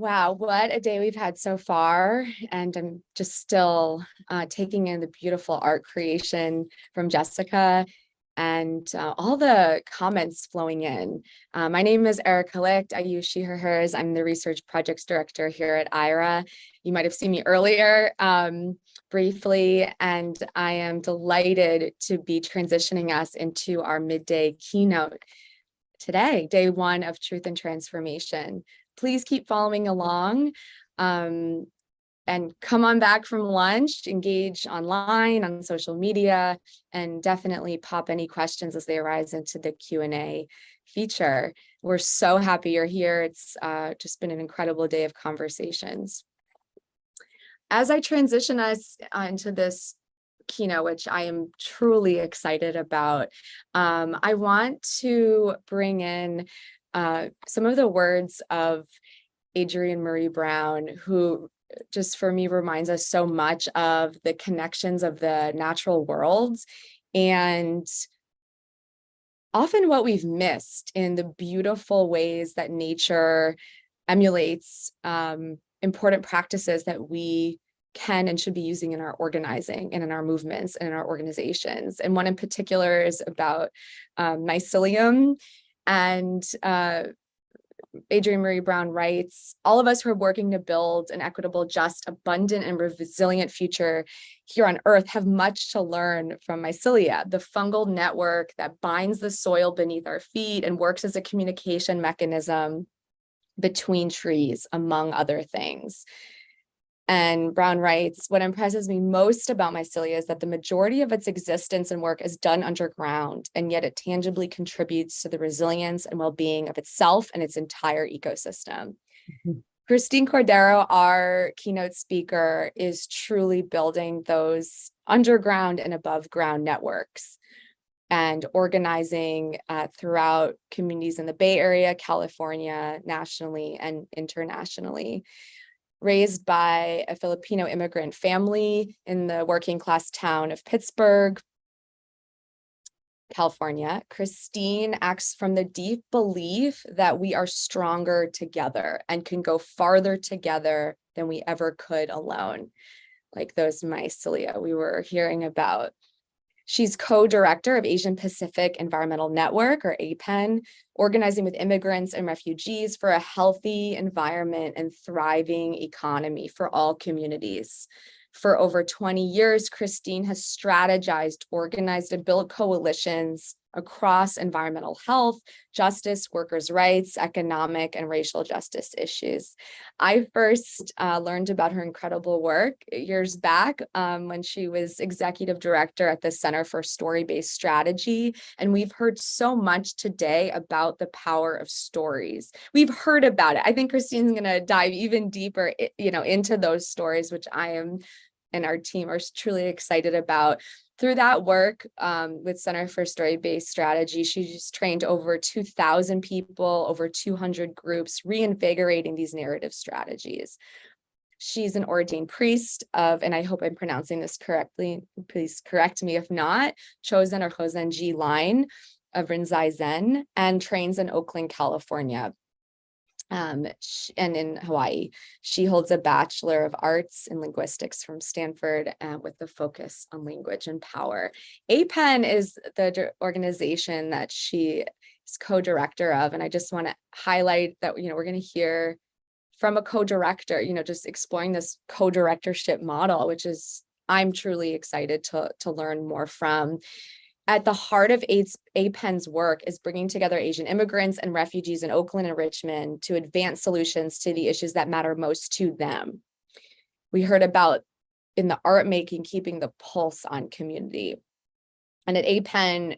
Wow, what a day we've had so far. And I'm just still taking in the beautiful art creation from Jessica and all the comments flowing in. My name is Erica Licht. I use she, her, hers. I'm the research projects director here at IARA. You might have seen me earlier briefly, and I am delighted to be transitioning us into our midday keynote today, day one of Truth and Transformation. Please keep following along and come on back from lunch, engage online, on social media, and definitely pop any questions as they arise into the Q&A feature. We're so happy you're here. It's just been an incredible day of conversations. As I transition us into this keynote, which I am truly excited about, I want to bring in some of the words of Adrienne Maree Brown, who just for me reminds us so much of the connections of the natural worlds and often what we've missed in the beautiful ways that nature emulates important practices that we can and should be using in our organizing and in our movements and in our organizations. And one in particular is about mycelium. And Adrienne Maree Brown writes, all of us who are working to build an equitable, just, abundant, and resilient future here on Earth have much to learn from mycelia, the fungal network that binds the soil beneath our feet and works as a communication mechanism between trees, among other things. And Brown writes, what impresses me most about mycelia is that the majority of its existence and work is done underground, and yet it tangibly contributes to the resilience and well-being of itself and its entire ecosystem. Mm-hmm. Christine Cordero, our keynote speaker, is truly building those underground and above ground networks and organizing throughout communities in the Bay Area, California, nationally and internationally. Raised by a Filipino immigrant family in the working class town of Pittsburgh, California, Christine acts from the deep belief that we are stronger together and can go farther together than we ever could alone, like those mycelia we were hearing about. She's co-director of Asian Pacific Environmental Network, or APEN, organizing with immigrants and refugees for a healthy environment and thriving economy for all communities. For over 20 years, Christine has strategized, organized, and built coalitions across environmental health, justice, workers' rights, economic, and racial justice issues. I first learned about her incredible work years back when she was executive director at the Center for Story-Based Strategy. And we've heard so much today about the power of stories. We've heard about it. I think Christine's going to dive even deeper, into those stories, which I am and our team are truly excited about. Through that work with Center for Story-Based Strategy, she's trained over 2,000 people, over 200 groups, reinvigorating these narrative strategies. She's an ordained priest of, and I hope I'm pronouncing this correctly, please correct me if not, Chosen or Chosenji line of Rinzai Zen, and trains in Oakland, California. And in Hawaii. She holds a Bachelor of Arts in Linguistics from Stanford with the focus on language and power. APEN is the organization that she is co-director of, and I just want to highlight that, we're going to hear from a co-director, just exploring this co-directorship model, which is, I'm truly excited to learn more from. At the heart of APEN's work is bringing together Asian immigrants and refugees in Oakland and Richmond to advance solutions to the issues that matter most to them. We heard about, in the art making, keeping the pulse on community. And at APEN,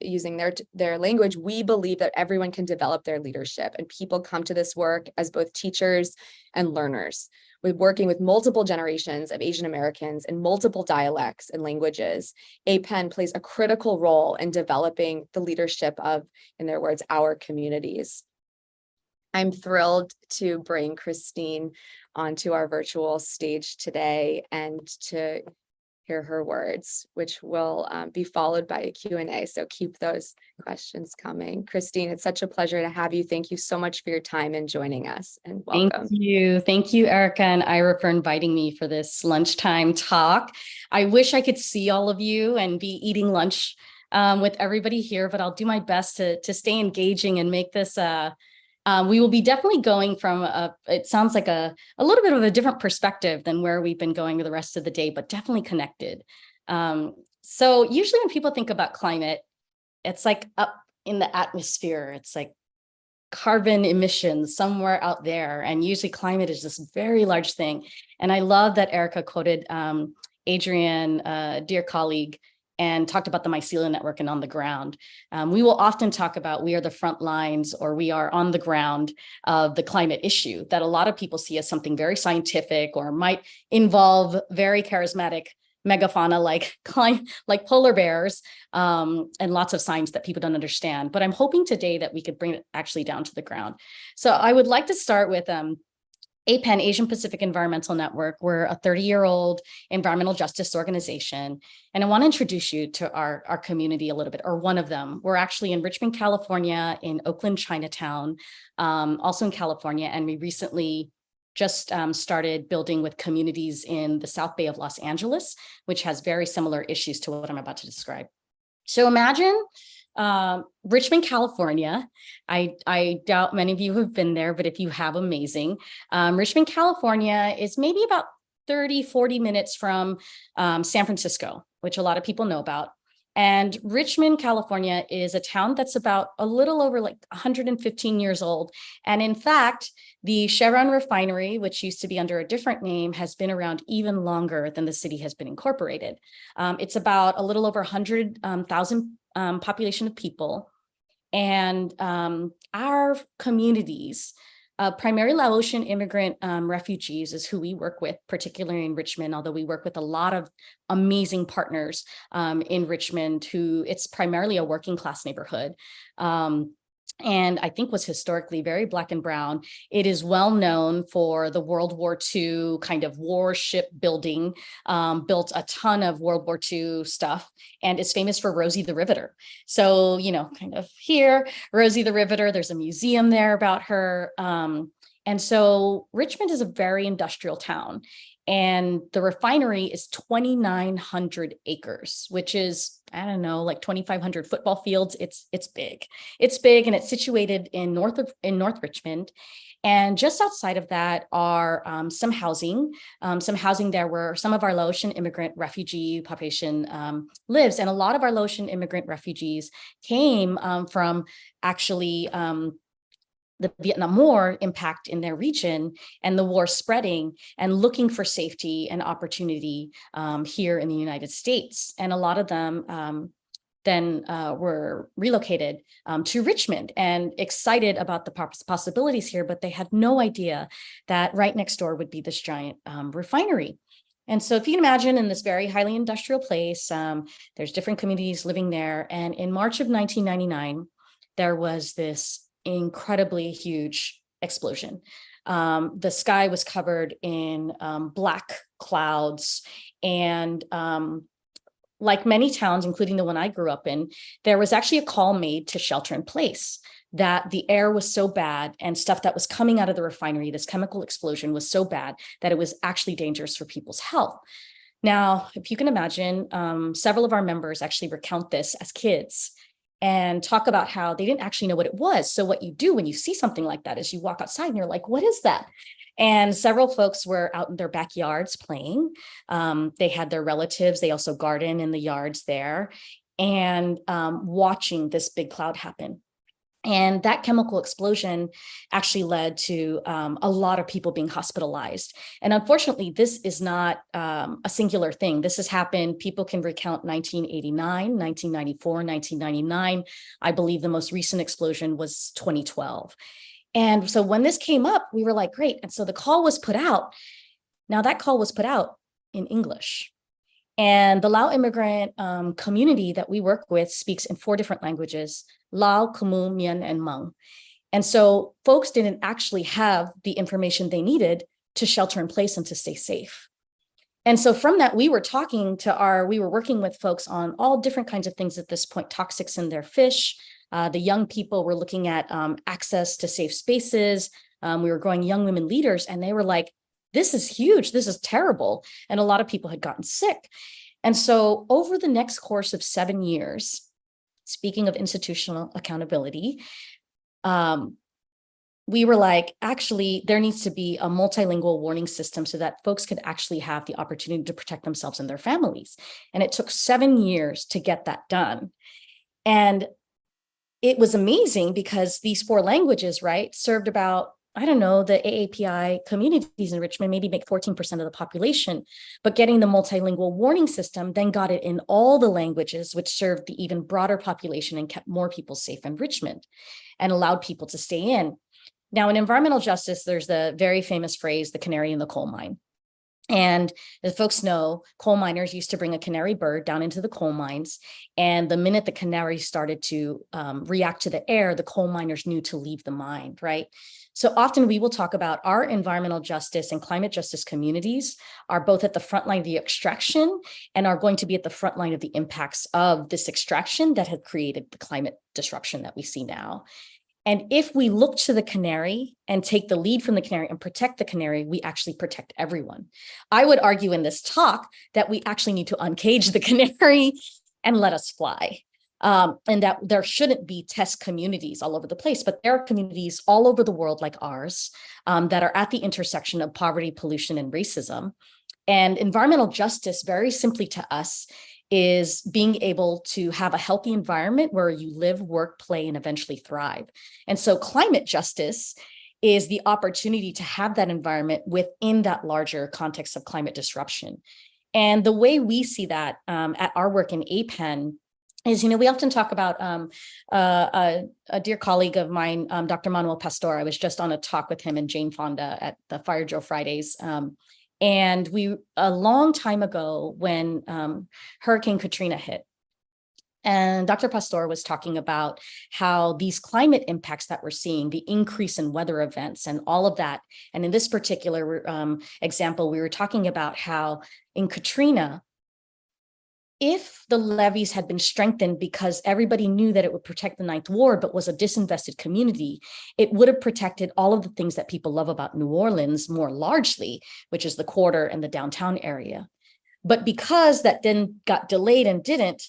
using their language, we believe that everyone can develop their leadership, and people come to this work as both teachers and learners. We're working with multiple generations of Asian Americans in multiple dialects and languages. APEN plays a critical role in developing the leadership of, in their words, our communities. I'm thrilled to bring Christine onto our virtual stage today and to hear her words, which will be followed by a Q&A. So keep those questions coming. Christine, it's such a pleasure to have you. Thank you so much for your time and joining us, and welcome. Thank you. Thank you, Erica and Ira, for inviting me for this lunchtime talk. I wish I could see all of you and be eating lunch with everybody here, but I'll do my best to stay engaging and make this we will be definitely going from it sounds like a little bit of a different perspective than where we've been going the rest of the day, but definitely connected. So usually when people think about climate, it's like up in the atmosphere. It's like carbon emissions somewhere out there. And usually climate is this very large thing. And I love that Erica quoted Adrienne, a dear colleague, and talked about the mycelial network and on the ground. We will often talk about we are the front lines, or we are on the ground of the climate issue that a lot of people see as something very scientific or might involve very charismatic megafauna like polar bears and lots of signs that people don't understand. But I'm hoping today that we could bring it actually down to the ground. So I would like to start with APEN, Asian Pacific Environmental Network. We're a 30-year-old environmental justice organization. And I want to introduce you to our community a little bit, or one of them. We're actually in Richmond, California, in Oakland, Chinatown, also in California. And we recently just started building with communities in the South Bay of Los Angeles, which has very similar issues to what I'm about to describe. So imagine Richmond, California. I doubt many of you have been there, but if you have, amazing. Richmond, California is maybe about 30-40 minutes from San Francisco, which a lot of people know about. And Richmond, California is a town that's about a little over like 115 years old. And in fact, the Chevron refinery, which used to be under a different name, has been around even longer than the city has been incorporated. It's about a little over 100,000 population of people. And our communities, primarily Laotian immigrant refugees is who we work with, particularly in Richmond, although we work with a lot of amazing partners in Richmond, who it's primarily a working class neighborhood. And I think was historically very Black and brown. It is well known for the World War II kind of warship building, built a ton of World War II stuff, and is famous for Rosie the Riveter. So, you know, kind of here, Rosie the Riveter, there's a museum there about her. And so Richmond is a very industrial town. And the refinery is 2,900 acres, which is, I don't know, like 2,500 football fields. It's big. It's big, and it's situated in North Richmond. And just outside of that are some housing there where some of our Laotian immigrant refugee population lives. And a lot of our Laotian immigrant refugees came from actually the Vietnam War impact in their region and the war spreading and looking for safety and opportunity here in the United States. And a lot of them then were relocated to Richmond and excited about the possibilities here, but they had no idea that right next door would be this giant refinery. And so if you can imagine, in this very highly industrial place, there's different communities living there. And in March of 1999, there was this incredibly huge explosion. The sky was covered in black clouds, and like many towns, including the one I grew up in, there was actually a call made to shelter in place, that the air was so bad and stuff that was coming out of the refinery, this chemical explosion, was so bad that it was actually dangerous for people's health. Now, if you can imagine, several of our members actually recount this as kids and talk about how they didn't actually know what it was. So what you do when you see something like that is you walk outside and you're like, what is that? And several folks were out in their backyards playing. They had their relatives. They also garden in the yards there, and watching this big cloud happen. And that chemical explosion actually led to a lot of people being hospitalized. And unfortunately, this is not a singular thing. This has happened. People can recount 1989, 1994, 1999. I believe the most recent explosion was 2012. And so when this came up, we were like, great. And so the call was put out. Now that call was put out in English. And the Lao immigrant community that we work with speaks in 4 different languages: Lao, Khmer, Mien, and Hmong. And so folks didn't actually have the information they needed to shelter in place and to stay safe. And so from that, we were working with folks on all different kinds of things at this point, toxics in their fish. The young people were looking at access to safe spaces. We were growing young women leaders, and they were like, this is huge, this is terrible. And a lot of people had gotten sick. And so over the next course of 7 years, speaking of institutional accountability, we were like, actually, there needs to be a multilingual warning system so that folks could actually have the opportunity to protect themselves and their families. And it took 7 years to get that done. And it was amazing because these 4 languages, right, served about, I don't know, the AAPI communities in Richmond maybe make 14% of the population, but getting the multilingual warning system then got it in all the languages, which served the even broader population and kept more people safe in Richmond and allowed people to stay in. Now, in environmental justice, there's the very famous phrase, the canary in the coal mine. And as folks know, coal miners used to bring a canary bird down into the coal mines. And the minute the canary started to react to the air, the coal miners knew to leave the mine, right? So often we will talk about our environmental justice and climate justice communities are both at the front line of the extraction and are going to be at the front line of the impacts of this extraction that had created the climate disruption that we see now. And if we look to the canary and take the lead from the canary and protect the canary, we actually protect everyone. I would argue in this talk that we actually need to uncage the canary and let us fly. And that there shouldn't be test communities all over the place, but there are communities all over the world like ours that are at the intersection of poverty, pollution, and racism. And environmental justice, very simply to us, is being able to have a healthy environment where you live, work, play, and eventually thrive. And so climate justice is the opportunity to have that environment within that larger context of climate disruption. And the way we see that at our work in APEN is, we often talk about a dear colleague of mine, Dr. Manuel Pastor. I was just on a talk with him and Jane Fonda at the Fire Drill Fridays. And we, a long time ago when Hurricane Katrina hit, and Dr. Pastor was talking about how these climate impacts that we're seeing, the increase in weather events and all of that. And in this particular example, we were talking about how in Katrina, if the levees had been strengthened because everybody knew that it would protect the Ninth Ward, but was a disinvested community, it would have protected all of the things that people love about New Orleans more largely, which is the quarter and the downtown area. But because that then got delayed and didn't,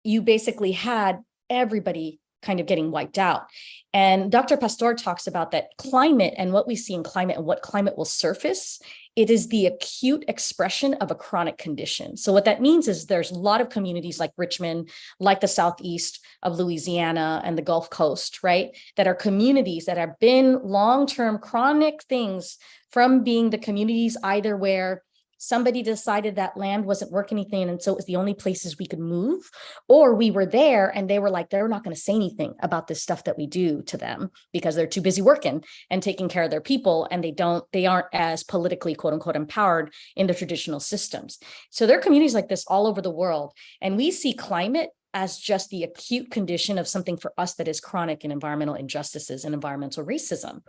you basically had everybody kind of getting wiped out. And Dr. Pastor talks about that climate and what we see in climate and what climate will surface. It is the acute expression of a chronic condition. So what that means is there's a lot of communities like Richmond, like the southeast of Louisiana and the Gulf Coast, right? That are communities that have been long-term chronic things from being the communities either where somebody decided that land wasn't worth anything, and so it was the only places we could move, or we were there and they were like, they're not going to say anything about this stuff that we do to them because they're too busy working and taking care of their people, and they aren't as politically, quote unquote, empowered in the traditional systems. So there are communities like this all over the world, and we see climate as just the acute condition of something for us that is chronic in environmental injustices and environmental racism.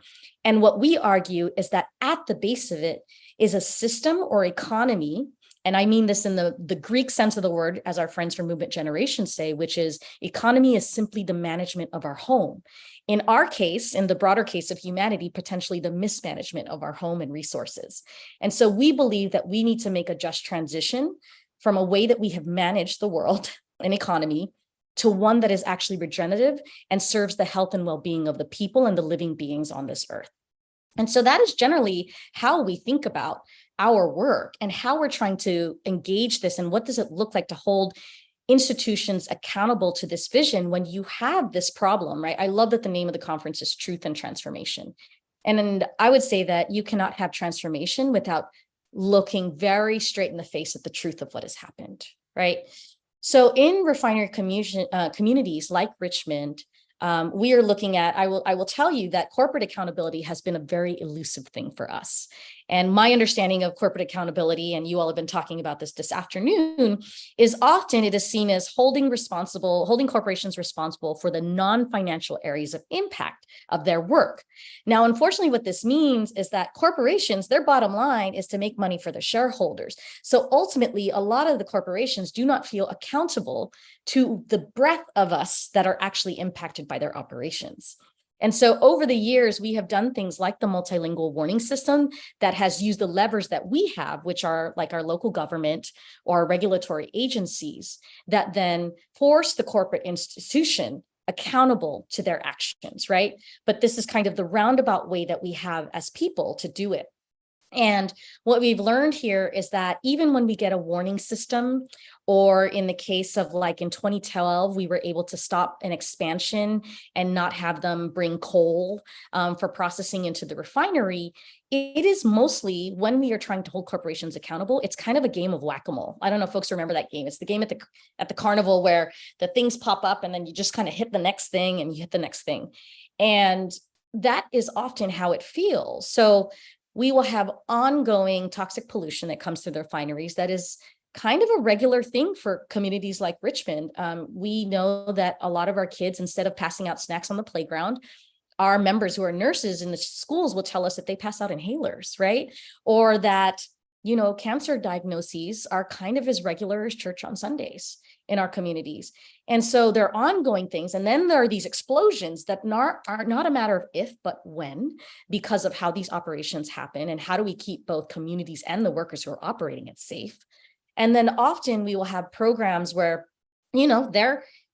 And what we argue is that at the base of it is a system or economy, and I mean this in the Greek sense of the word, as our friends from Movement Generation say, which is economy is simply the management of our home. In our case, in the broader case of humanity, potentially the mismanagement of our home and resources. And so we believe that we need to make a just transition from a way that we have managed the world and economy to one that is actually regenerative and serves the health and well-being of the people and the living beings on this earth. And so that is generally how we think about our work and how we're trying to engage this, and what does it look like to hold institutions accountable to this vision when you have this problem, right? I love that the name of the conference is Truth and Transformation. And I would say that you cannot have transformation without looking very straight in the face at the truth of what has happened, right? So in refinery communities like Richmond, we are looking at, I will tell you that corporate accountability has been a very elusive thing for us. And my understanding of corporate accountability, and you all have been talking about this afternoon, is often it is seen as holding corporations responsible for the non-financial areas of impact of their work. Now, unfortunately, what this means is that corporations, their bottom line is to make money for their shareholders. So ultimately, a lot of the corporations do not feel accountable to the breadth of us that are actually impacted by their operations. And so over the years, we have done things like the multilingual warning system that has used the levers that we have, which are like our local government or regulatory agencies, that then force the corporate institution accountable to their actions, right? But this is kind of the roundabout way that we have as people to do it. And what we've learned here is that even when we get a warning system, or in the case of like in 2012, we were able to stop an expansion and not have them bring coal for processing into the refinery, it is mostly when we are trying to hold corporations accountable, it's kind of a game of whack-a-mole. I don't know if folks remember that game. It's the game at the carnival where the things pop up and then you just kind of hit the next thing and you hit the next thing. And that is often how it feels. So we will have ongoing toxic pollution that comes through the refineries that is kind of a regular thing for communities like Richmond. We know that a lot of our kids, instead of passing out snacks on the playground, our members who are nurses in the schools will tell us that they pass out inhalers, right? Or that, you know, cancer diagnoses are kind of as regular as church on Sundays in our communities. And so they're ongoing things. And then there are these explosions that are not a matter of if, but when, because of how these operations happen and how do we keep both communities and the workers who are operating it safe. And then often we will have programs where, you know,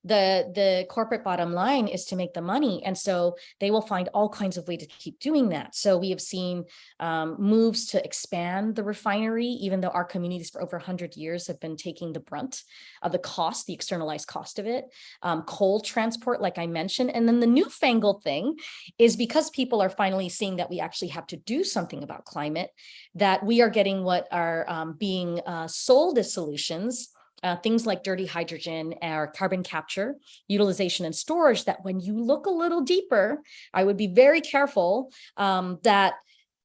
the corporate bottom line is to make the money. And so they will find all kinds of ways to keep doing that. So we have seen moves to expand the refinery, even though our communities for over 100 years have been taking the brunt of the cost, the externalized cost of it. Coal transport, like I mentioned. And then the newfangled thing is because people are finally seeing that we actually have to do something about climate, that we are getting what are being sold as solutions. Things like dirty hydrogen or carbon capture, utilization and storage, that when you look a little deeper, I would be very careful that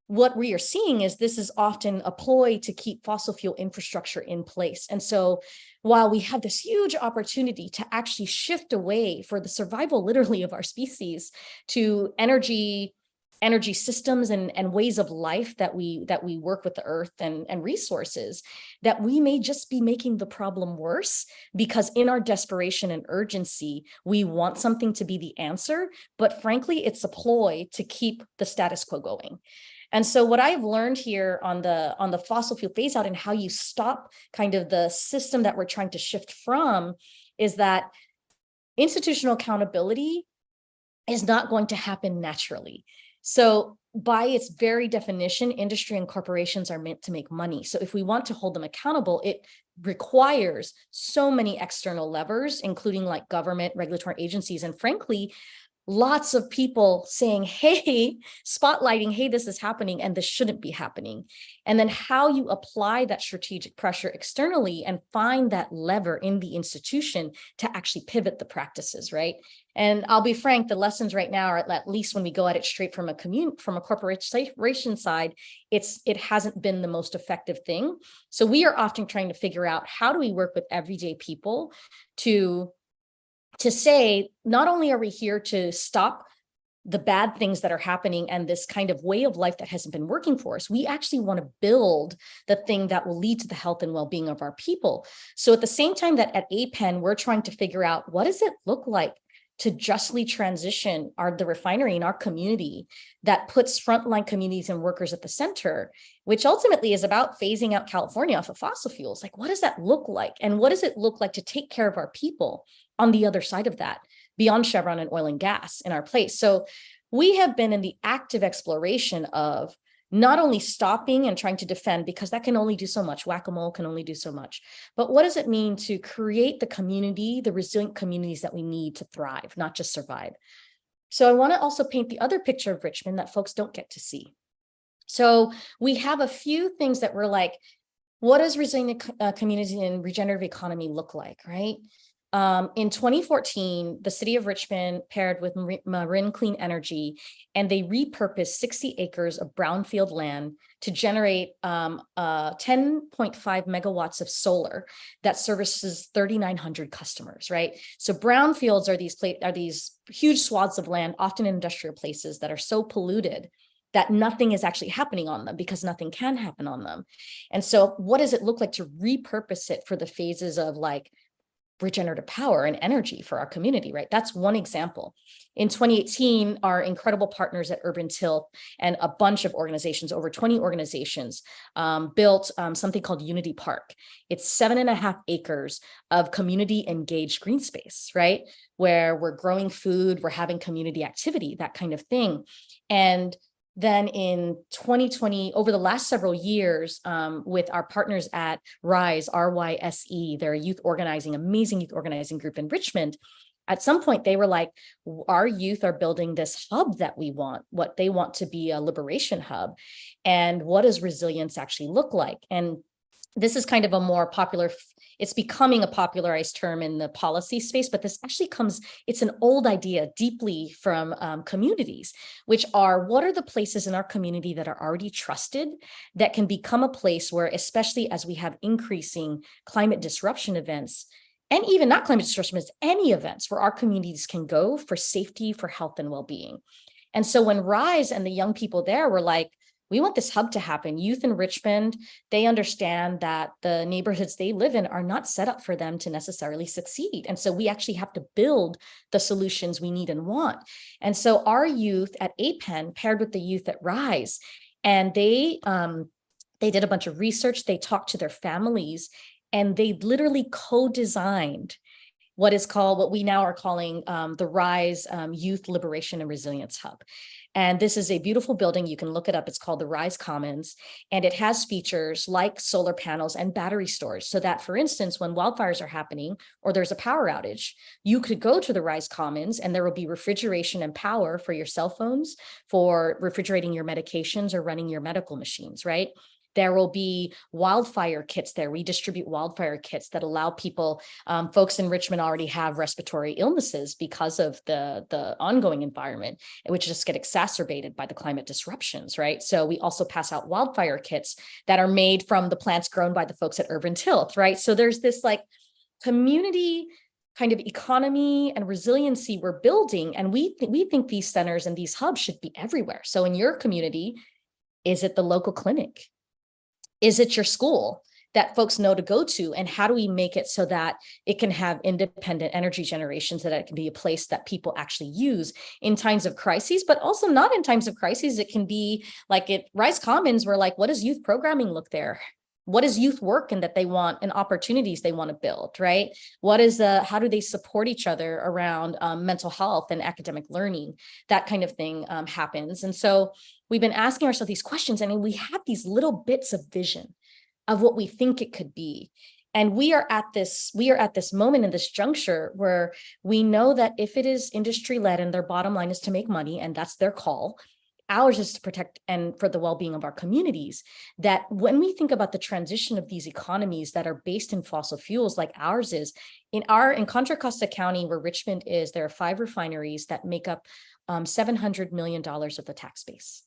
what we are seeing is this is often a ploy to keep fossil fuel infrastructure in place. And so while we have this huge opportunity to actually shift away for the survival literally of our species to energy systems and ways of life that we work with the earth and resources, that we may just be making the problem worse because in our desperation and urgency, we want something to be the answer, but frankly, it's a ploy to keep the status quo going. And so what I've learned here on the fossil fuel phase out and how you stop kind of the system that we're trying to shift from is that institutional accountability is not going to happen naturally. So by its very definition, industry and corporations are meant to make money. So if we want to hold them accountable, it requires so many external levers, including like government, regulatory agencies, and frankly, lots of people saying, hey, spotlighting, hey, this is happening and this shouldn't be happening. And then how you apply that strategic pressure externally and find that lever in the institution to actually pivot the practices, right? And I'll be frank, the lessons right now are, at least when we go at it straight from a corporation side, it hasn't been the most effective thing. So we are often trying to figure out how do we work with everyday people to say, not only are we here to stop the bad things that are happening and this kind of way of life that hasn't been working for us, we actually want to build the thing that will lead to the health and well-being of our people. So at the same time that at APEN, we're trying to figure out what does it look like to justly transition the refinery in our community that puts frontline communities and workers at the center, which ultimately is about phasing out California off of fossil fuels. Like, what does that look like? And what does it look like to take care of our people on the other side of that, beyond Chevron and oil and gas in our place? So we have been in the active exploration of not only stopping and trying to defend, because that can only do so much, whack-a-mole can only do so much, but what does it mean to create the community, the resilient communities that we need to thrive, not just survive? So I want to also paint the other picture of Richmond that folks don't get to see. So we have a few things that we're like, what does resilient community and regenerative economy look like, right? In 2014, the city of Richmond paired with Marin Clean Energy, and they repurposed 60 acres of brownfield land to generate 10.5 megawatts of solar that services 3,900 customers, right? So brownfields are these huge swaths of land, often in industrial places, that are so polluted that nothing is actually happening on them because nothing can happen on them. And so what does it look like to repurpose it for the phases of like regenerative power and energy for our community, right? That's one example. In 2018, our incredible partners at Urban Tilt and a bunch of organizations, over 20 organizations, built something called Unity Park. It's 7.5 acres of community engaged green space, right? Where we're growing food, we're having community activity, that kind of thing. And then in 2020, over the last several years, with our partners at RISE, RYSE, they're amazing youth organizing group in Richmond. At some point, they were like, our youth are building this hub that we want, what they want to be a liberation hub. And what does resilience actually look like? And this is kind of a more popular, it's becoming a popularized term in the policy space, but this actually it's an old idea deeply from communities, which are, what are the places in our community that are already trusted that can become a place where, especially as we have increasing climate disruption events, and even not climate disruption events, any events where our communities can go for safety, for health and well-being. And so when RISE and the young people there were like, we want this hub to happen. Youth in Richmond, they understand that the neighborhoods they live in are not set up for them to necessarily succeed. And so we actually have to build the solutions we need and want. And so our youth at APEN paired with the youth at RISE, and they did a bunch of research, they talked to their families, and they literally co-designed what we now are calling the RISE Youth Liberation and Resilience Hub. And this is a beautiful building. You can look it up. It's called the RISE Commons. And it has features like solar panels and battery storage. So that, for instance, when wildfires are happening or there's a power outage, you could go to the RISE Commons and there will be refrigeration and power for your cell phones, for refrigerating your medications or running your medical machines, right? There will be wildfire kits there. We distribute wildfire kits that allow people, folks in Richmond already have respiratory illnesses because of the ongoing environment, which just get exacerbated by the climate disruptions, right? So we also pass out wildfire kits that are made from the plants grown by the folks at Urban Tilt, right? So there's this like community kind of economy and resiliency we're building. And we think these centers and these hubs should be everywhere. So in your community, is it the local clinic? Is it your school that folks know to go to? And how do we make it so that it can have independent energy generation, so that it can be a place that people actually use in times of crises, but also not in times of crises? It can be like at RISE Commons, we're like, what does youth programming look there? What is youth work and that they want and opportunities they want to build, right? How do they support each other around mental health and academic learning? That kind of thing happens. And so we've been asking ourselves these questions. I mean, we have these little bits of vision of what we think it could be. And we are at this moment in this juncture where we know that if it is industry led and their bottom line is to make money, and that's their call, ours is to protect and for the well-being of our communities, that when we think about the transition of these economies that are based in fossil fuels like ours is, in Contra Costa County, where Richmond is, there are 5 refineries that make up $700 million of the tax base.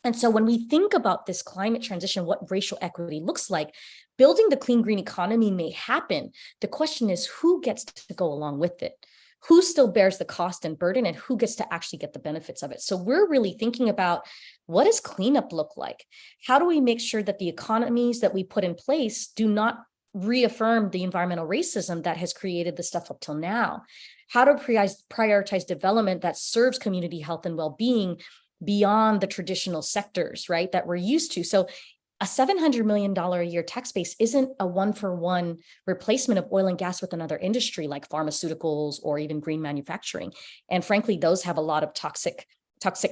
And so when we think about this climate transition, what racial equity looks like, building the clean green economy may happen. The question is, who gets to go along with it? Who still bears the cost and burden, and who gets to actually get the benefits of it? So we're really thinking about, what does cleanup look like? How do we make sure that the economies that we put in place do not reaffirm the environmental racism that has created the stuff up till now? How to prioritize development that serves community health and well-being beyond the traditional sectors, right, that we're used to? So a $700 million a year tax base isn't a one-for-one replacement of oil and gas with another industry like pharmaceuticals or even green manufacturing. And frankly, those have a lot of toxic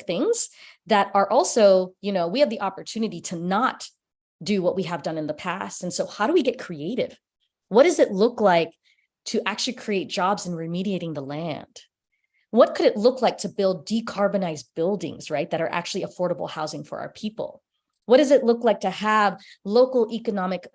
things that are also, we have the opportunity to not do what we have done in the past. And so how do we get creative? What does it look like to actually create jobs in remediating the land? What could it look like to build decarbonized buildings, right, that are actually affordable housing for our people? What does it look like to have local economic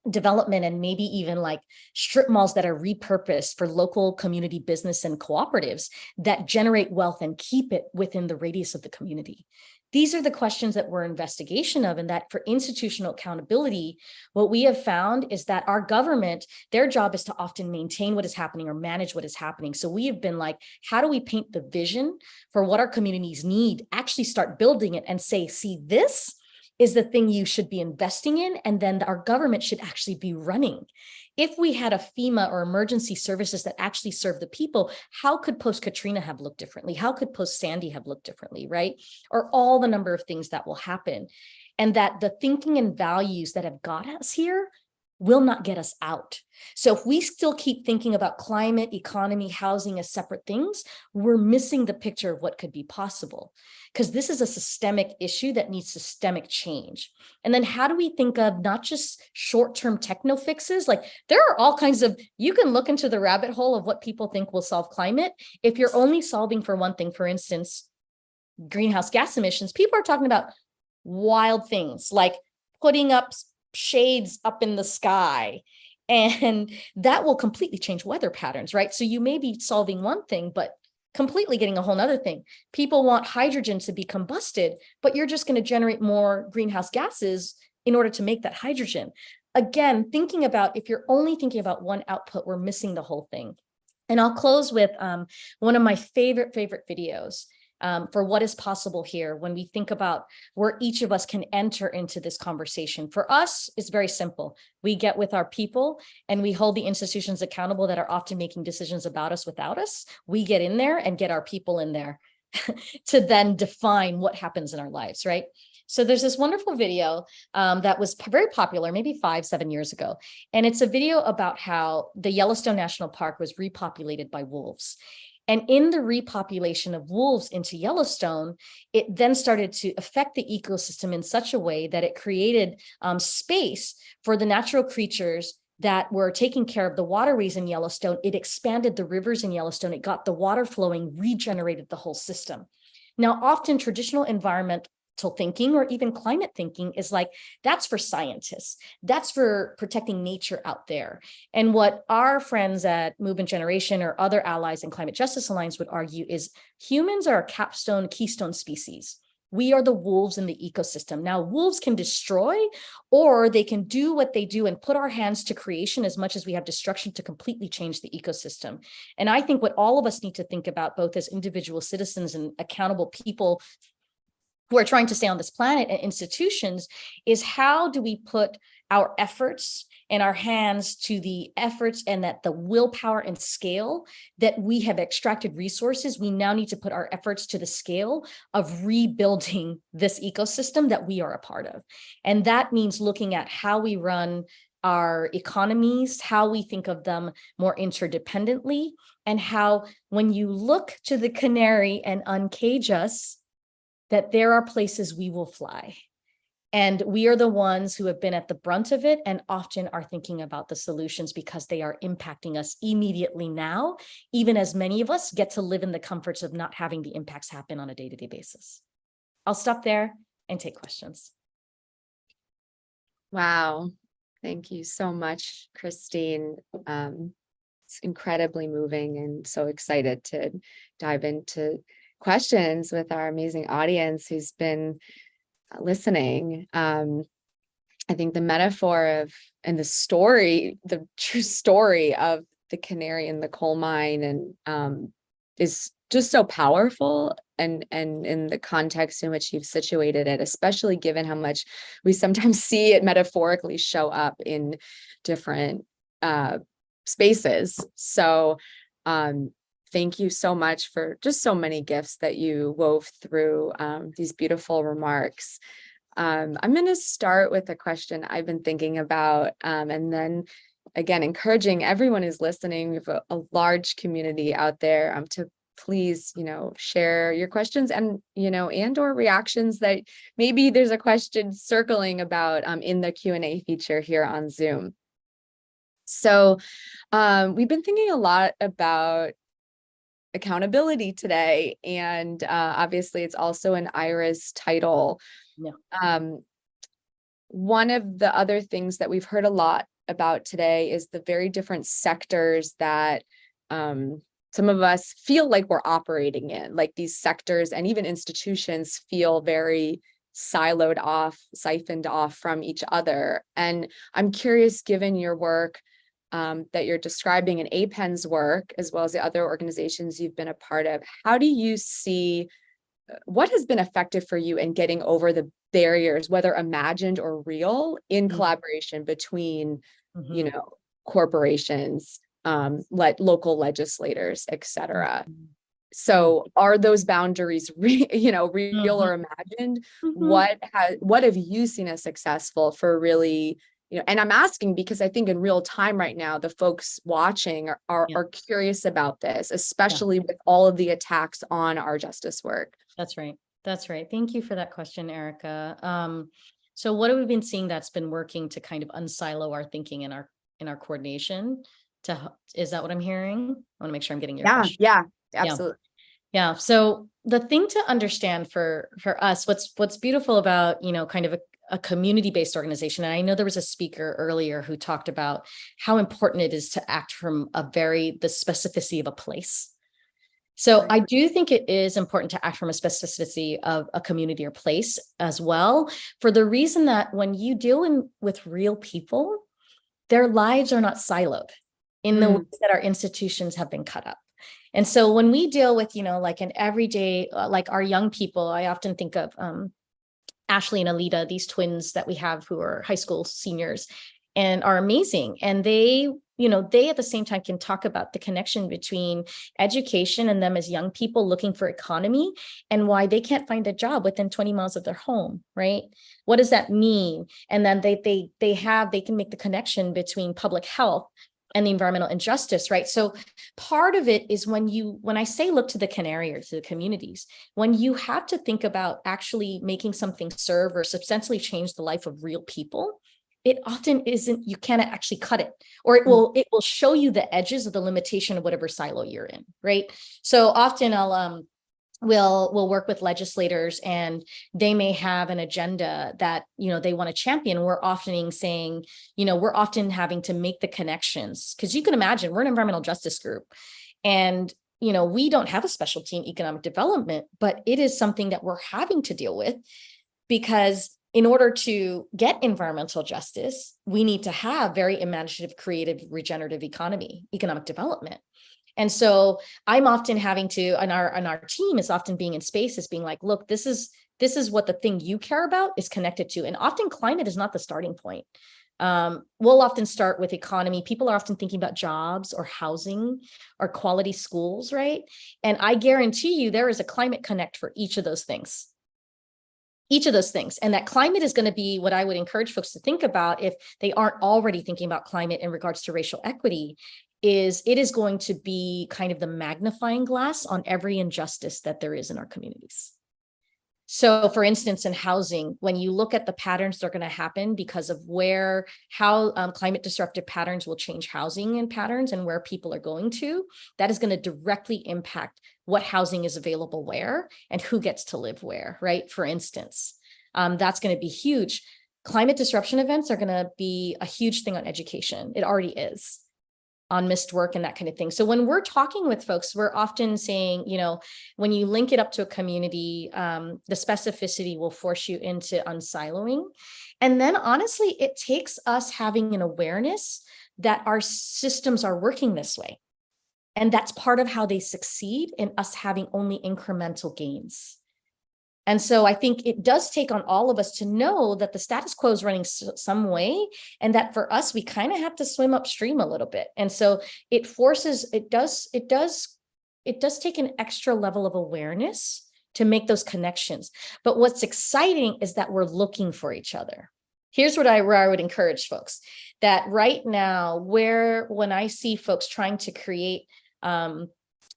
development and maybe even like strip malls that are repurposed for local community business and cooperatives that generate wealth and keep it within the radius of the community? These are the questions that we're investigation of, and that for institutional accountability, what we have found is that our government, their job is to often maintain what is happening or manage what is happening. So we have been like, how do we paint the vision for what our communities need, actually start building it and say, see, this is the thing you should be investing in, and then our government should actually be running. If we had a FEMA or emergency services that actually serve the people, how could post-Katrina have looked differently? How could post-Sandy have looked differently, right? Or all the number of things that will happen. And that the thinking and values that have got us here will not get us out. So if we still keep thinking about climate, economy, housing as separate things, we're missing the picture of what could be possible, because this is a systemic issue that needs systemic change. And then how do we think of not just short-term techno fixes? Like there are all kinds of, you can look into the rabbit hole of what people think will solve climate. If you're only solving for one thing, for instance, greenhouse gas emissions, people are talking about wild things like putting up shades up in the sky, and that will completely change weather patterns, right? So you may be solving one thing, but completely getting a whole nother thing. People want hydrogen to be combusted, but you're just going to generate more greenhouse gases in order to make that hydrogen. Again, thinking about, if you're only thinking about one output, we're missing the whole thing. And I'll close with one of my favorite videos for what is possible here when we think about where each of us can enter into this conversation. For us, it's very simple. We get with our people and we hold the institutions accountable that are often making decisions about us without us. We get in there and get our people in there to then define what happens in our lives, right? So there's this wonderful video that was very popular, maybe 5-7 years ago. And it's a video about how the Yellowstone National Park was repopulated by wolves. And in the repopulation of wolves into Yellowstone, it then started to affect the ecosystem in such a way that it created space for the natural creatures that were taking care of the waterways in Yellowstone. It expanded the rivers in Yellowstone. It got the water flowing, regenerated the whole system. Now, often traditional environmental thinking or even climate thinking is like, that's for scientists, that's for protecting nature out there. And what our friends at Movement Generation or other allies in Climate Justice Alliance would argue is humans are a capstone, keystone species. We are the wolves in the ecosystem. Now, wolves can destroy, or they can do what they do and put our hands to creation as much as we have destruction to completely change the ecosystem. And I think what all of us need to think about, both as individual citizens and accountable people who are trying to stay on this planet and institutions, is how do we put our efforts and our hands to the efforts and that the willpower and scale that we have extracted resources. We now need to put our efforts to the scale of rebuilding this ecosystem that we are a part of. And that means looking at how we run our economies, how we think of them more interdependently, and how when you look to the canary and uncage us, that there are places we will fly. And we are the ones who have been at the brunt of it and often are thinking about the solutions because they are impacting us immediately now, even as many of us get to live in the comforts of not having the impacts happen on a day-to-day basis. I'll stop there and take questions. Wow. Thank you so much, Christine. It's incredibly moving and so excited to dive into questions with our amazing audience who's been listening. I think the metaphor of and the story, the true story of the canary in the coal mine and is just so powerful, and in the context in which you've situated it, especially given how much we sometimes see it metaphorically show up in different spaces. So thank you so much for just so many gifts that you wove through these beautiful remarks. I'm going to start with a question I've been thinking about, and then again, encouraging everyone who's listening. We have a large community out there to please, share your questions and, and or reactions that maybe there's a question circling about in the Q&A feature here on Zoom. So we've been thinking a lot about accountability today, and obviously it's also an IARA's title. Yeah. One of the other things that we've heard a lot about today is the very different sectors that some of us feel like we're operating in, like these sectors and even institutions feel very siloed off, siphoned off from each other. And I'm curious, given your work that you're describing in APEN's work, as well as the other organizations you've been a part of, how do you see what has been effective for you in getting over the barriers, whether imagined or real, in collaboration between, you know, corporations, local legislators, et cetera? So are those boundaries, real or imagined? What have you seen as successful for really, and I'm asking because I think in real time right now, the folks watching are curious about this, especially with all of the attacks on our justice work. That's right. That's right. Thank you for that question, Erica. So what have we been seeing that's been working to kind of unsilo our thinking in our coordination? Is that what I'm hearing? I want to make sure I'm getting your question. Yeah, absolutely. Yeah. So the thing to understand for us, what's beautiful about, kind of a community-based organization. And I know there was a speaker earlier who talked about how important it is to act from the specificity of a place. So I do think it is important to act from a specificity of a community or place as well, for the reason that when you deal with real people, their lives are not siloed in the ways that our institutions have been cut up. And so when we deal with, like an everyday, like our young people, I often think of Ashley and Alita, these twins that we have who are high school seniors and are amazing. And they at the same time can talk about the connection between education and them as young people looking for economy and why they can't find a job within 20 miles of their home, right? What does that mean? And then they can make the connection between public health and the environmental injustice, right? So part of it is when I say look to the canary or to the communities, when you have to think about actually making something serve or substantially change the life of real people, it often isn't, you can't actually cut it, or it will show you the edges of the limitation of whatever silo you're in, right? So often we'll work with legislators and they may have an agenda that, they want to champion. We're often saying, we're often having to make the connections, because you can imagine we're an environmental justice group and, we don't have a specialty in economic development, but it is something that we're having to deal with, because in order to get environmental justice, we need to have very imaginative, creative, regenerative economic development. And so I'm often having to, and our team is often being in spaces being like, look, this is what the thing you care about is connected to. And often climate is not the starting point. We'll often start with economy. People are often thinking about jobs or housing or quality schools, right? And I guarantee you there is a climate connect for each of those things. And that climate is going to be what I would encourage folks to think about if they aren't already thinking about climate in regards to racial equity. It is going to be kind of the magnifying glass on every injustice that there is in our communities. So for instance, in housing, when you look at the patterns that are going to happen because of how climate disruptive patterns will change housing and patterns and where people are going to, that is going to directly impact what housing is available where and who gets to live where, right? For instance, that's going to be huge. Climate disruption events are going to be a huge thing on education. It already is. On missed work and that kind of thing. So when we're talking with folks, we're often saying, when you link it up to a community, the specificity will force you into unsiloing. And then honestly, it takes us having an awareness that our systems are working this way. And that's part of how they succeed in us having only incremental gains. And so I think it does take on all of us to know that the status quo is running some way, and that for us, we kind of have to swim upstream a little bit. And so it does take an extra level of awareness to make those connections. But what's exciting is that we're looking for each other. Here's where I would encourage folks, that right now, when I see folks trying to create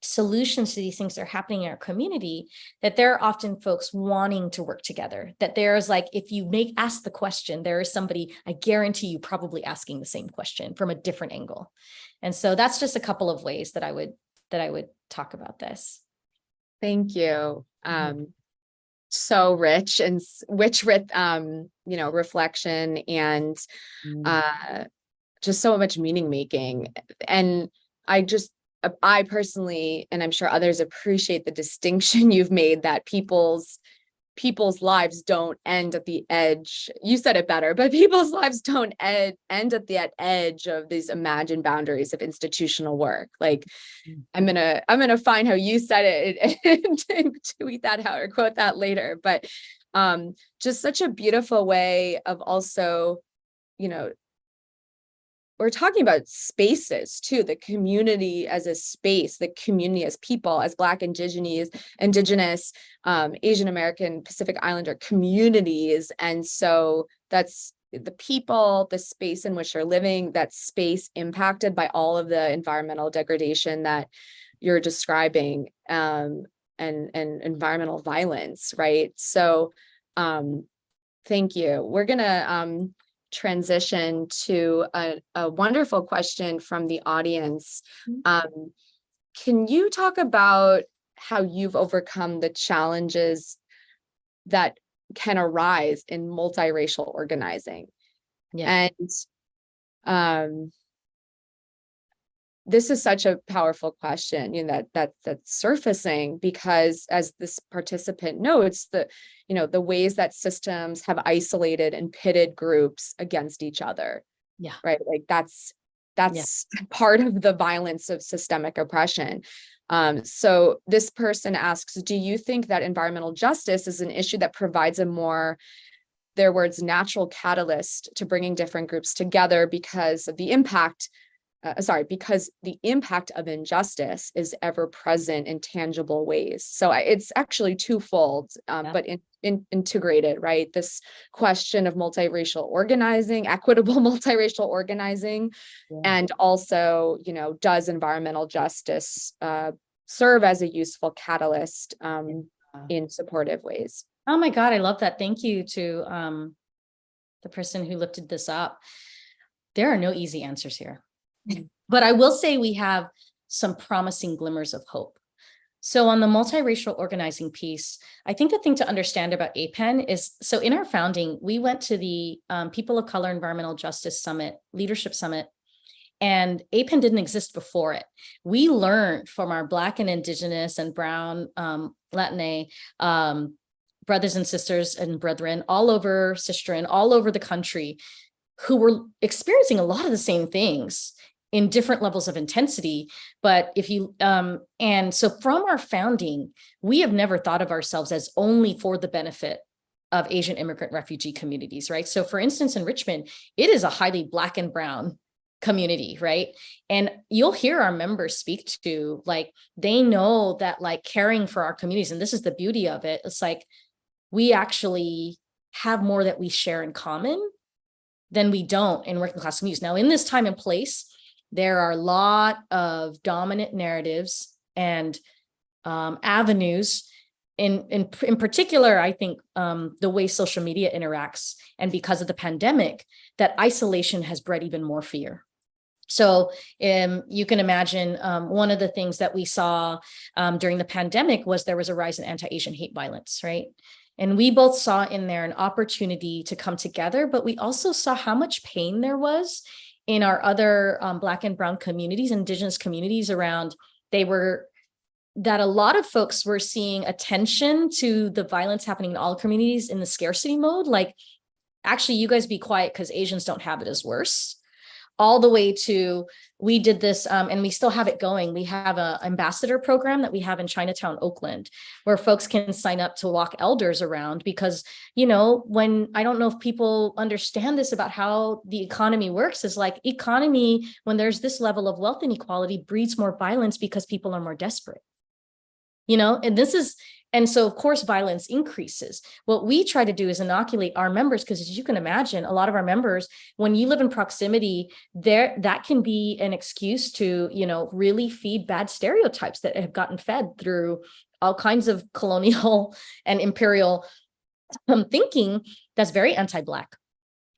solutions to these things that are happening in our community, that there are often folks wanting to work together, that there's like, if you ask the question, there is somebody, I guarantee you, probably asking the same question from a different angle. And so that's just a couple of ways that I would talk about this. Thank you. So rich with reflection and just so much meaning making. And I personally, and I'm sure others, appreciate the distinction you've made that people's lives don't end at the edge. You said it better, but people's lives don't end at the edge of these imagined boundaries of institutional work. Like, I'm gonna find how you said it and tweet that out or quote that later. But just such a beautiful way of also, you know, we're talking about spaces too, the community as a space, the community as people, as Black, Indigenous, Asian American, Pacific Islander communities. And so that's the people, the space in which they're living, that space impacted by all of the environmental degradation that you're describing, and environmental violence, right? So thank you. We're gonna transition to a wonderful question from the audience. Can you talk about how you've overcome the challenges that can arise in multiracial organizing? Yeah. And this is such a powerful question, you know, that's surfacing, because as this participant notes, the ways that systems have isolated and pitted groups against each other. Yeah. Right. Like that's part of the violence of systemic oppression. So this person asks, do you think that environmental justice is an issue that provides a more, their words, natural catalyst to bringing different groups together because of the impact because the impact of injustice is ever present in tangible ways? So it's actually twofold, but integrated, right? This question of multiracial organizing, equitable multiracial organizing, and also, you know, does environmental justice serve as a useful catalyst in supportive ways? Oh my God, I love that. Thank you to the person who lifted this up. There are no easy answers here. But I will say we have some promising glimmers of hope. So on the multiracial organizing piece, I think the thing to understand about APEN is, so in our founding, we went to the People of Color Environmental Justice Summit, Leadership Summit, and APEN didn't exist before it. We learned from our Black and Indigenous and Brown, Latinx brothers and sisters and brethren all over, sistren, all over the country, who were experiencing a lot of the same things in different levels of intensity. But if you, and so from our founding, we have never thought of ourselves as only for the benefit of Asian immigrant refugee communities, right? So for instance, in Richmond, it is a highly Black and Brown community, right? And you'll hear our members speak to, like, they know that, like, caring for our communities, and this is the beauty of it, it's like, we actually have more that we share in common than we don't in working class communities. Now, in this time and place, there are a lot of dominant narratives and avenues. In particular, I think the way social media interacts, and because of the pandemic, that isolation has bred even more fear. So you can imagine one of the things that we saw during the pandemic was there was a rise in anti-Asian hate violence, right? And we both saw in there an opportunity to come together, but we also saw how much pain there was in our other Black and Brown communities, Indigenous communities around, that a lot of folks were seeing attention to the violence happening in all communities in the scarcity mode. Like, actually, you guys be quiet because Asians don't have it as worse. All the way to, we did this, and we still have it going. We have an ambassador program that we have in Chinatown, Oakland, where folks can sign up to walk elders around, because, you know, when, I don't know if people understand this about how the economy works, is like, economy, when there's this level of wealth inequality, breeds more violence because people are more desperate. You know, and so of course violence increases. What we try to do is inoculate our members, because as you can imagine, a lot of our members, when you live in proximity, that can be an excuse to, you know, really feed bad stereotypes that have gotten fed through all kinds of colonial and imperial thinking that's very anti-Black,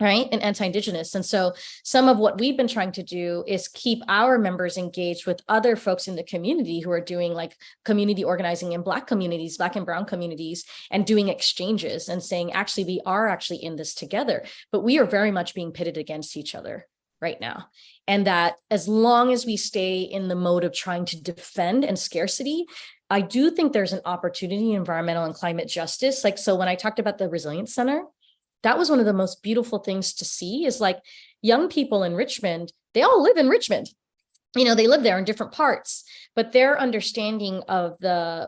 right, and anti-Indigenous. And so some of what we've been trying to do is keep our members engaged with other folks in the community who are doing, like, community organizing in Black communities, Black and Brown communities, and doing exchanges and saying, actually, we are actually in this together, but we are very much being pitted against each other. right now. And that as long as we stay in the mode of trying to defend and scarcity, I do think there's an opportunity in environmental and climate justice. Like, so when I talked about the Resilience Center, that was one of the most beautiful things to see is like young people in Richmond, they all live in Richmond. You know, they live there in different parts, but their understanding of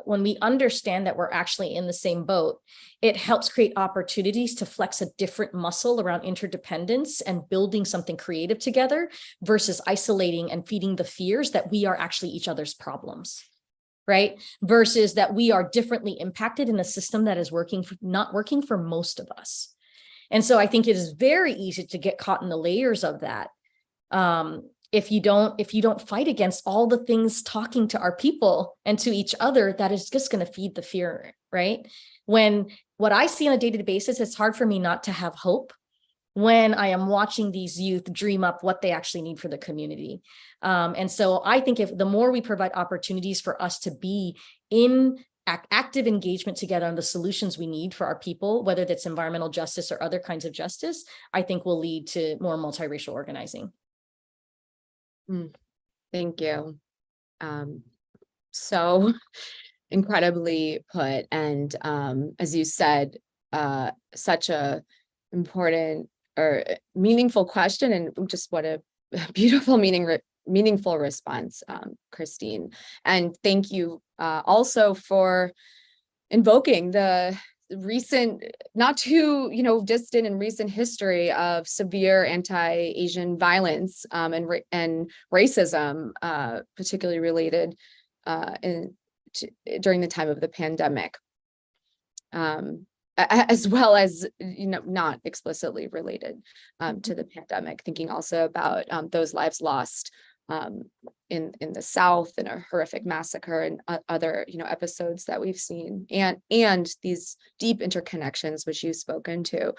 when we understand that we're actually in the same boat, it helps create opportunities to flex a different muscle around interdependence and building something creative together versus isolating and feeding the fears that we are actually each other's problems, right? Versus that we are differently impacted in a system that is not working for most of us. And so I think it is very easy to get caught in the layers of that. If you don't fight against all the things talking to our people and to each other, that is just going to feed the fear, right? When what I see on a day-to-day basis, it's hard for me not to have hope when I am watching these youth dream up what they actually need for the community. And so I think if the more we provide opportunities for us to be in active engagement together on the solutions we need for our people, whether that's environmental justice or other kinds of justice, I think will lead to more multiracial organizing. Thank you. So incredibly put. And as you said, such a important or meaningful question, and just what a beautiful meaningful response, Christine. And thank you also for invoking the recent, not too distant and recent history of severe anti-Asian violence and racism, particularly related during the time of the pandemic, as well as not explicitly related to the pandemic. Thinking also about those lives lost in the South in a horrific massacre and other episodes that we've seen, and these deep interconnections which you've spoken to.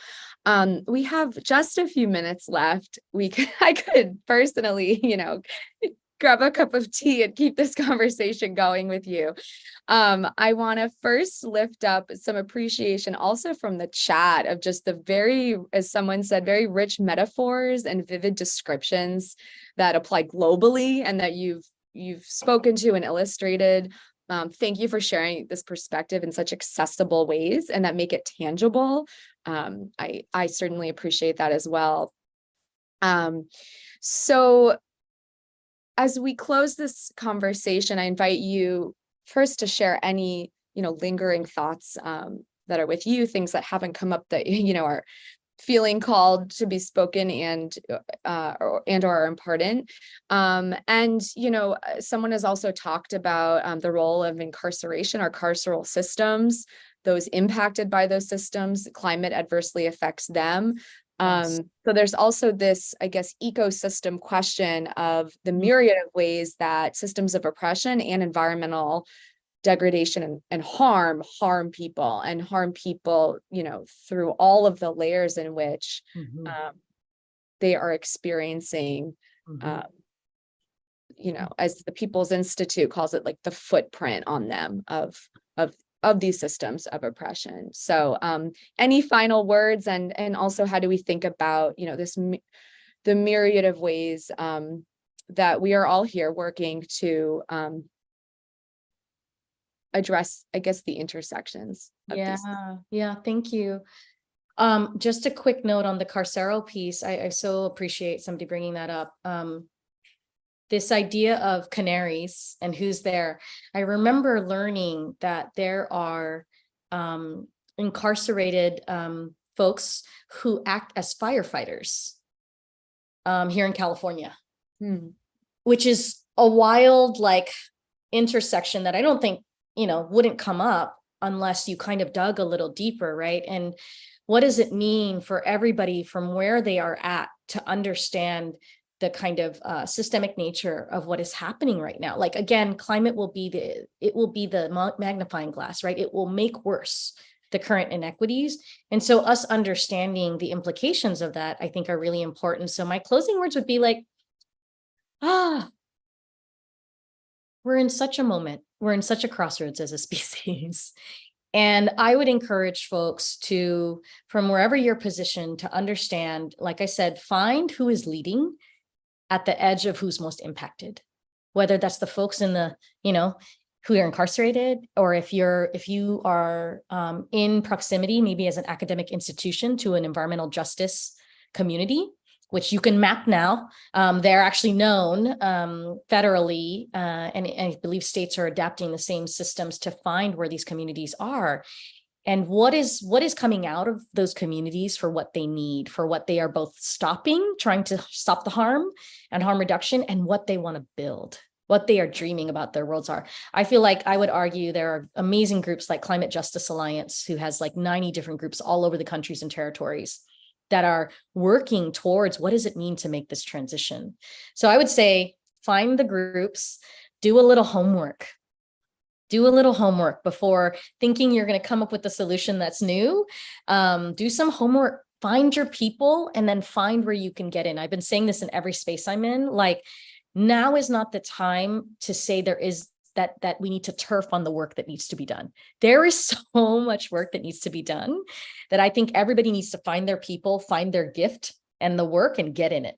We have just a few minutes left. I could personally grab a cup of tea and keep this conversation going with you. I want to first lift up some appreciation also from the chat of just the very, as someone said, very rich metaphors and vivid descriptions that apply globally and that you've spoken to and illustrated. Thank you for sharing this perspective in such accessible ways and that make it tangible. I certainly appreciate that as well. So as we close this conversation, I invite you first to share any, lingering thoughts that are with you, things that haven't come up that, are feeling called to be spoken and or are important. And, someone has also talked about the role of incarceration, our carceral systems, those impacted by those systems. Climate adversely affects them. Yes. So there's also this, I guess, ecosystem question of the myriad of ways that systems of oppression and environmental degradation and harm people, through all of the layers in which they are experiencing, as the People's Institute calls it, like the footprint on them of these systems of oppression. So any final words, and also how do we think about, the myriad of ways that we are all here working to address, I guess, the intersections of these. Yeah, thank you. Just a quick note on the carceral piece. I so appreciate somebody bringing that up. This idea of canaries and who's there. I remember learning that there are incarcerated folks who act as firefighters here in California, which is a wild intersection that I don't think wouldn't come up unless you kind of dug a little deeper, right? And what does it mean for everybody from where they are at to understand the kind of systemic nature of what is happening right now? Like, again, climate will be the magnifying glass, right? It will make worse the current inequities. And so us understanding the implications of that, I think, are really important. So my closing words would be we're in such a moment. We're in such a crossroads as a species. And I would encourage folks to, from wherever you're positioned, to understand, like I said, find who is leading at the edge of who's most impacted, whether that's the folks in the, who are incarcerated, or if you are in proximity, maybe as an academic institution, to an environmental justice community, which you can map now. They're actually known federally, and I believe states are adapting the same systems to find where these communities are. And what is coming out of those communities for what they need, for what they are both trying to stop the harm and harm reduction, and what they want to build, what they are dreaming about their worlds are. I feel like I would argue there are amazing groups like Climate Justice Alliance, who has like 90 different groups all over the countries and territories that are working towards what does it mean to make this transition. So I would say find the groups, do a little homework. Do a little homework before thinking you're going to come up with a solution that's new. Do some homework, find your people, and then find where you can get in. I've been saying this in every space I'm in, like, now is not the time to say there is that we need to turf on the work that needs to be done. There is so much work that needs to be done that I think everybody needs to find their people, find their gift and the work, and get in it.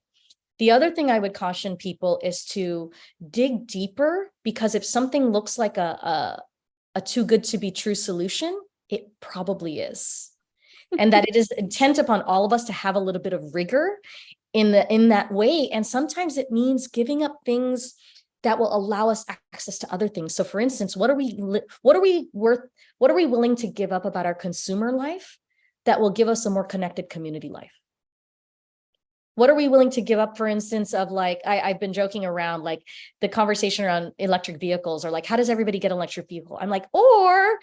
The other thing I would caution people is to dig deeper, because if something looks like a too good to be true solution, it probably is. And that it is intent upon all of us to have a little bit of rigor in that way. And sometimes it means giving up things that will allow us access to other things. So for instance, what are we willing to give up about our consumer life that will give us a more connected community life? What are we willing to give up, for instance, of like, I've been joking around, like the conversation around electric vehicles, or like, how does everybody get an electric vehicle? I'm like, or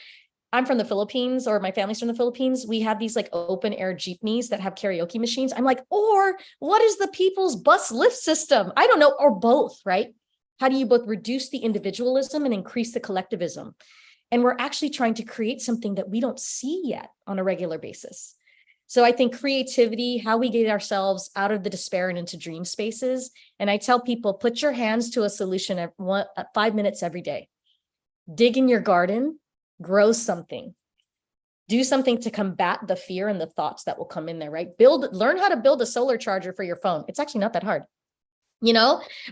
I'm from the Philippines, or my family's from the Philippines. We have these like open air jeepneys that have karaoke machines. I'm like, or what is the people's bus lift system? I don't know, or both, right? How do you both reduce the individualism and increase the collectivism? And we're actually trying to create something that we don't see yet on a regular basis. So I think creativity, how we get ourselves out of the despair and into dream spaces. And I tell people, put your hands to a solution at 5 minutes every day. Dig in your garden, grow something. Do something to combat the fear and the thoughts that will come in there, right? Learn how to build a solar charger for your phone. It's actually not that hard.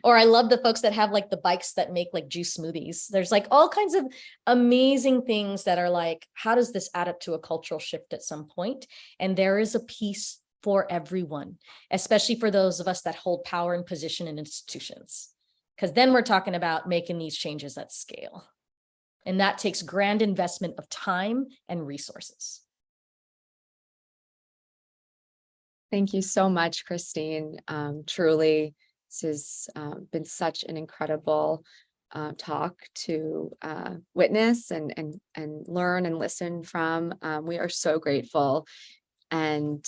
Or I love the folks that have like the bikes that make like juice smoothies. There's like all kinds of amazing things that are like, how does this add up to a cultural shift at some point? And there is a piece for everyone, especially for those of us that hold power and position in institutions, because then we're talking about making these changes at scale. And that takes grand investment of time and resources. Thank you so much, Christine. Truly, this has been such an incredible talk to witness and learn and listen from. We are so grateful, and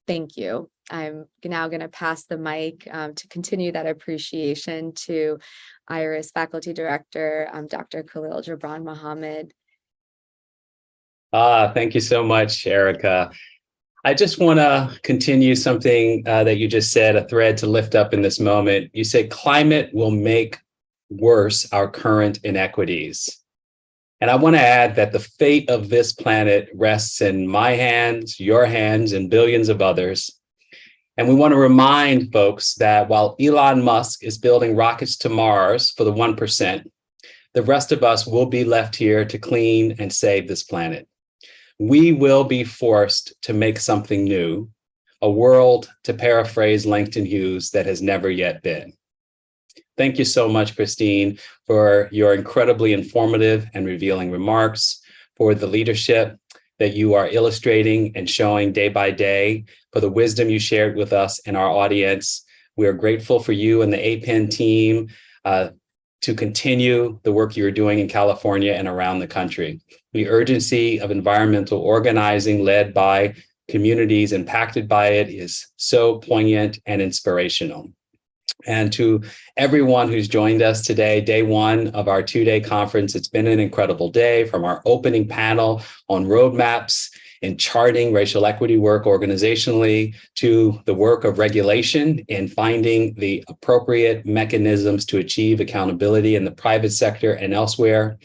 thank you. I'm now going to pass the mic to continue that appreciation to IARA's faculty director, Dr. Khalil Gibran Mohammed. Thank you so much, Erica. I just want to continue something that you just said, a thread to lift up in this moment. You said climate will make worse our current inequities. And I want to add that the fate of this planet rests in my hands, your hands, and billions of others. And we want to remind folks that while Elon Musk is building rockets to Mars for the 1%, the rest of us will be left here to clean and save this planet. We will be forced to make something new, a world, to paraphrase Langston Hughes, that has never yet been. Thank you so much, Christine, for your incredibly informative and revealing remarks, for the leadership that you are illustrating and showing day by day, for the wisdom you shared with us and our audience. We are grateful for you and the APEN team to continue the work you're doing in California and around the country. The urgency of environmental organizing led by communities impacted by it is so poignant and inspirational. And to everyone who's joined us today, day one of our 2-day conference, it's been an incredible day, from our opening panel on roadmaps in charting racial equity work organizationally, to the work of regulation in finding the appropriate mechanisms to achieve accountability in the private sector and elsewhere.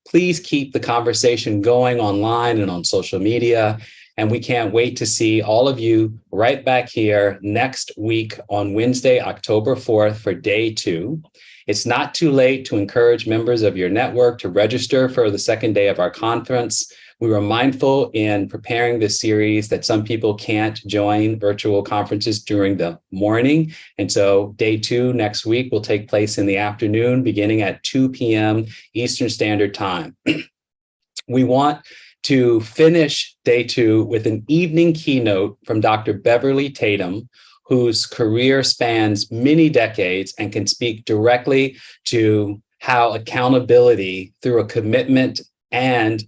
Please keep the conversation going online and on social media. And we can't wait to see all of you right back here next week on Wednesday, October 4th for day 2. It's not too late to encourage members of your network to register for the second day of our conference. We were mindful in preparing this series that some people can't join virtual conferences during the morning. And so day 2 next week will take place in the afternoon, beginning at 2 p.m. Eastern Standard Time. We want to finish day 2 with an evening keynote from Dr. Beverly Tatum, whose career spans many decades and can speak directly to how accountability through a commitment and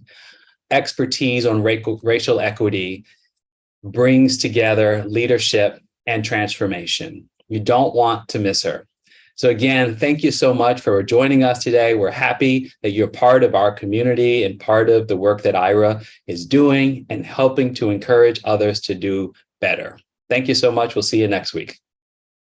expertise on racial equity brings together leadership and transformation. You don't want to miss her. So again, thank you so much for joining us today. We're happy that you're part of our community and part of the work that IARA is doing and helping to encourage others to do better. Thank you so much. We'll see you next week.